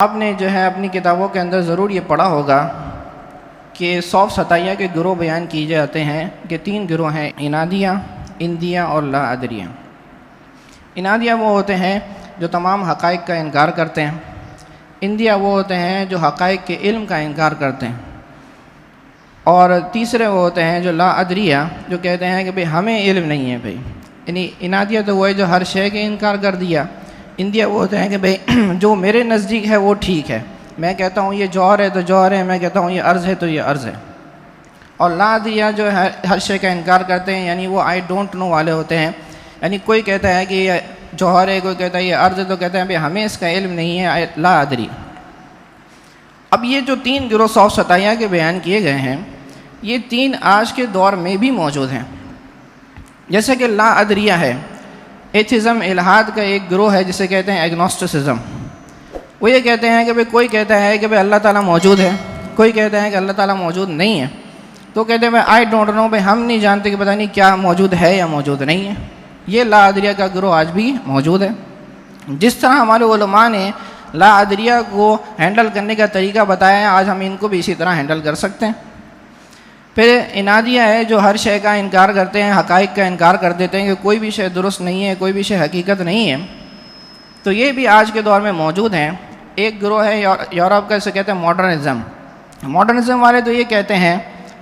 آپ نے جو ہے اپنی کتابوں کے اندر ضرور یہ پڑھا ہوگا کہ صوف ستائیہ کے گروہ بیان کیے جاتے ہیں کہ 3 گروہ ہیں: عنادیہ، اندیہ اور لا ادریہ۔ عنادیہ وہ ہوتے ہیں جو تمام حقائق کا انکار کرتے ہیں، اندیہ وہ ہوتے ہیں جو حقائق کے علم کا انکار کرتے ہیں، اور تیسرے وہ ہوتے ہیں جو لا ادریہ، جو کہتے ہیں کہ ہمیں علم نہیں ہے یعنی عنادیہ تو وہ ہے جو ہر شے کے انکار کر دیا، اندیہ وہ ہوتے ہیں کہ جو میرے نزدیک ہے وہ ٹھیک ہے، میں کہتا ہوں یہ جوہر ہے تو جوہر ہے، میں کہتا ہوں یہ عرض ہے تو یہ عرض ہے، اور لا ادریہ جو ہے ہر شے کا انکار کرتے ہیں، یعنی وہ آئی ڈونٹ نو والے ہوتے ہیں، یعنی کوئی کہتا ہے کہ یہ جوہر ہے، کوئی کہتا ہے یہ عرض ہے، تو کہتے ہیں ہمیں اس کا علم نہیں ہے، لا ادری۔ اب یہ جو 3 گروہ صوف ستائیہ کے بیان کیے گئے ہیں، یہ 3 آج کے دور میں بھی موجود ہیں۔ جیسے کہ لا ادریہ ہے، ایتھزم الہاد کا ایک گروہ ہے جسے کہتے ہیں ایگنوسٹسزم۔ وہ یہ کہتے ہیں کہ کوئی کہتا ہے کہ اللہ تعالیٰ موجود ہے، کوئی کہتا ہے کہ اللہ تعالیٰ موجود نہیں ہے، تو کہتے ہیں آئی ڈونٹ نو، ہم نہیں جانتے کہ پتہ نہیں کیا موجود ہے یا موجود نہیں ہے۔ یہ لا ادریہ کا گروہ آج بھی موجود ہے۔ جس طرح ہمارے علماء نے لا ادریہ کو ہینڈل کرنے کا طریقہ بتایا ہے، آج ہم ان کو بھی اسی طرح ہینڈل کر سکتے ہیں۔ پھر عنادیہ ہے جو ہر شے کا انکار کرتے ہیں، حقائق کا انکار کر دیتے ہیں کہ کوئی بھی شے درست نہیں ہے، کوئی بھی شے حقیقت نہیں ہے، تو یہ بھی آج کے دور میں موجود ہیں۔ ایک گروہ ہے یورپ کا، اسے کہتے ہیں ماڈرنزم۔ ماڈرنزم والے تو یہ کہتے ہیں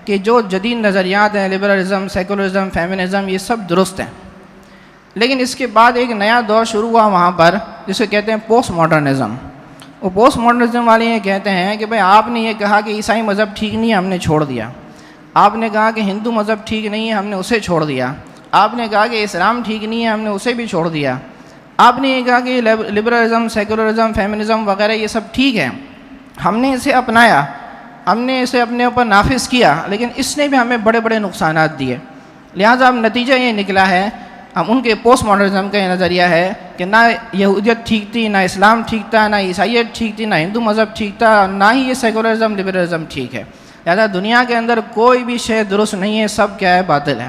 کہ جو جدید نظریات ہیں، لبرلزم، سیکولرزم، فیمنزم، یہ سب درست ہیں، لیکن اس کے بعد ایک نیا دور شروع ہوا وہاں پر جسے کہتے ہیں پوسٹ ماڈرنزم۔ وہ پوسٹ ماڈرنزم والے یہ کہتے ہیں کہ آپ نے یہ کہا کہ عیسائی مذہب ٹھیک نہیں ہے، ہم نے چھوڑ دیا۔ آپ نے کہا کہ ہندو مذہب ٹھیک نہیں ہے، ہم نے اسے چھوڑ دیا۔ آپ نے کہا کہ اسلام ٹھیک نہیں ہے، ہم نے اسے بھی چھوڑ دیا۔ آپ نے یہ کہا کہ لبرلزم، سیکولرزم، فیمنزم وغیرہ یہ سب ٹھیک ہے، ہم نے اسے اپنایا، ہم نے اسے اپنے اوپر نافذ کیا، لیکن اس نے بھی ہمیں بڑے بڑے نقصانات دیے۔ لہٰذا اب نتیجہ یہ نکلا ہے، ہم ان کے پوسٹ ماڈرنزم کا یہ نظریہ ہے کہ نہ یہودیت ٹھیک تھی، نہ اسلام ٹھیک تھا، نہ عیسائیت ٹھیک تھی، نہ ہندو مذہب ٹھیک تھا، نہ ہی یہ سیکولرزم، لبرلزم ٹھیک ہے۔ لہٰذا دنیا کے اندر کوئی بھی شے درست نہیں ہے، سب کیا ہے؟ باطل ہے۔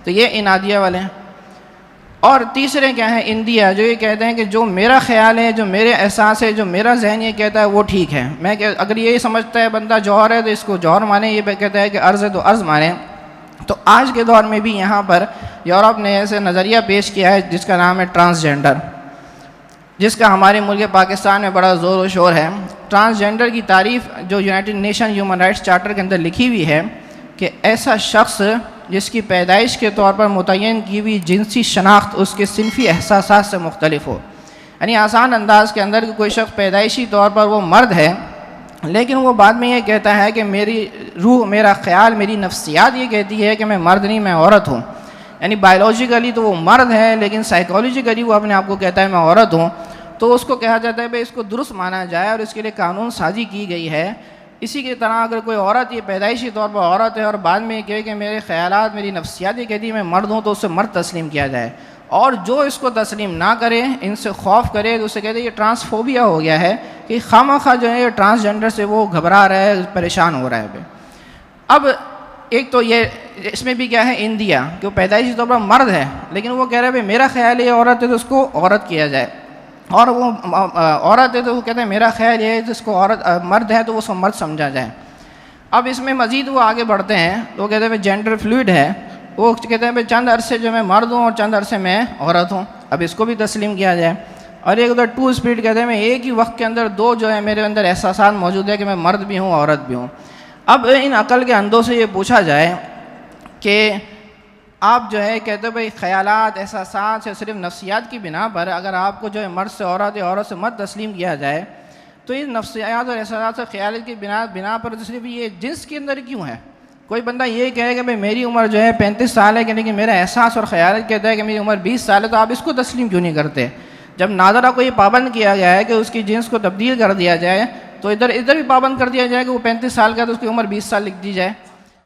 تو یہ عنادیہ والے ہیں۔ اور تیسرے کیا ہیں؟ اندیہ، جو یہ کہتے ہیں کہ جو میرا خیال ہے، جو میرے احساس ہے، جو میرا ذہن یہ کہتا ہے وہ ٹھیک ہے۔ میں اگر یہ سمجھتا ہے بندہ جوہر ہے تو اس کو جوہر مانے، یہ کہتا ہے کہ عرض ہے تو عرض مانے۔ تو آج کے دور میں بھی یہاں پر یورپ نے ایسے نظریہ پیش کیا ہے جس کا نام ہے ٹرانسجینڈر، جس کا ہمارے ملک پاکستان میں بڑا زور و شور ہے۔ ٹرانسجینڈر کی تعریف جو United nation human rights charter کے اندر لکھی ہوئی ہے کہ ایسا شخص جس کی پیدائش کے طور پر متعین کی ہوئی جنسی شناخت اس کے صنفی احساسات سے مختلف ہو، یعنی آسان انداز کے اندر کہ کوئی شخص پیدائشی طور پر وہ مرد ہے، لیکن وہ بعد میں یہ کہتا ہے کہ میری روح، میرا خیال، میری نفسیات یہ کہتی ہے کہ میں مرد نہیں، میں عورت ہوں۔ یعنی بایولوجیکلی تو وہ مرد ہے، لیکن سائیکالوجیکلی وہ اپنے آپ کو کہتا ہے میں عورت ہوں، تو اس کو کہا جاتا ہے بھائی اس کو درست مانا جائے اور اس کے لیے قانون سازی کی گئی ہے۔ اسی کی طرح اگر کوئی عورت یہ پیدائشی طور پر عورت ہے اور بعد میں یہ کہے کہ میرے خیالات، میری نفسیات یہ کہتی ہے میں مرد ہوں، تو اسے مرد تسلیم کیا جائے، اور جو اس کو تسلیم نہ کرے، ان سے خوف کرے، تو اسے کہتے ہیں یہ ٹرانسفوبیا ہو گیا ہے کہ خواہ مخواہ جو ہے یہ ٹرانسجینڈر سے وہ گھبرا رہا ہے، پریشان ہو رہا ہے۔ اب ایک تو یہ اس میں بھی کیا ہے؟ اندیہ، کہ وہ پیدائشی طور پر مرد ہے، لیکن وہ کہہ رہا ہے بھائی میرا خیال یہ عورت ہے تو اس کو عورت کیا جائے، اور وہ عورت ہے تو وہ کہتے ہیں میرا خیال یہ ہے جس کو عورت، مرد ہے تو اس کو مرد سمجھا جائے۔ اب اس میں مزید وہ آگے بڑھتے ہیں، تو وہ کہتے ہیں بھائی جینڈر فلوئڈ ہے، وہ کہتے ہیں بھائی چند عرصے جو میں مرد ہوں اور چند عرصے میں عورت ہوں، اب اس کو بھی تسلیم کیا جائے۔ اور ایک ادھر 2 اسپیڈ، کہتے ہیں میں ایک ہی وقت کے اندر 2 جو ہے میرے اندر احساسات موجود ہے کہ میں مرد بھی ہوں، عورت بھی ہوں۔ اب ان عقل کے اندھوں سے یہ پوچھا جائے کہ آپ جو ہے کہتے ہیں بھائی خیالات، احساسات سے صرف نفسیات کی بنا پر اگر آپ کو جو ہے مرد سے عورت یا عورت سے مرد تسلیم کیا جائے، تو ان نفسیات اور احساسات اور خیالات کی بنا پر صرف یہ جنس کے اندر کیوں ہے؟ کوئی بندہ یہ کہے کہ بھائی میری عمر جو ہے 35 سال ہے، لیکن میرا احساس اور خیالات کہتا ہے کہ میری عمر 20 سال ہے، تو آپ اس کو تسلیم کیوں نہیں کرتے؟ جب ناظرہ کو یہ پابند کیا گیا ہے کہ اس کی جنس کو تبدیل کر دیا جائے، تو ادھر بھی پابند کر دیا جائے کہ وہ 35 سال کا تو اس کی عمر 20 سال لکھ دی جائے۔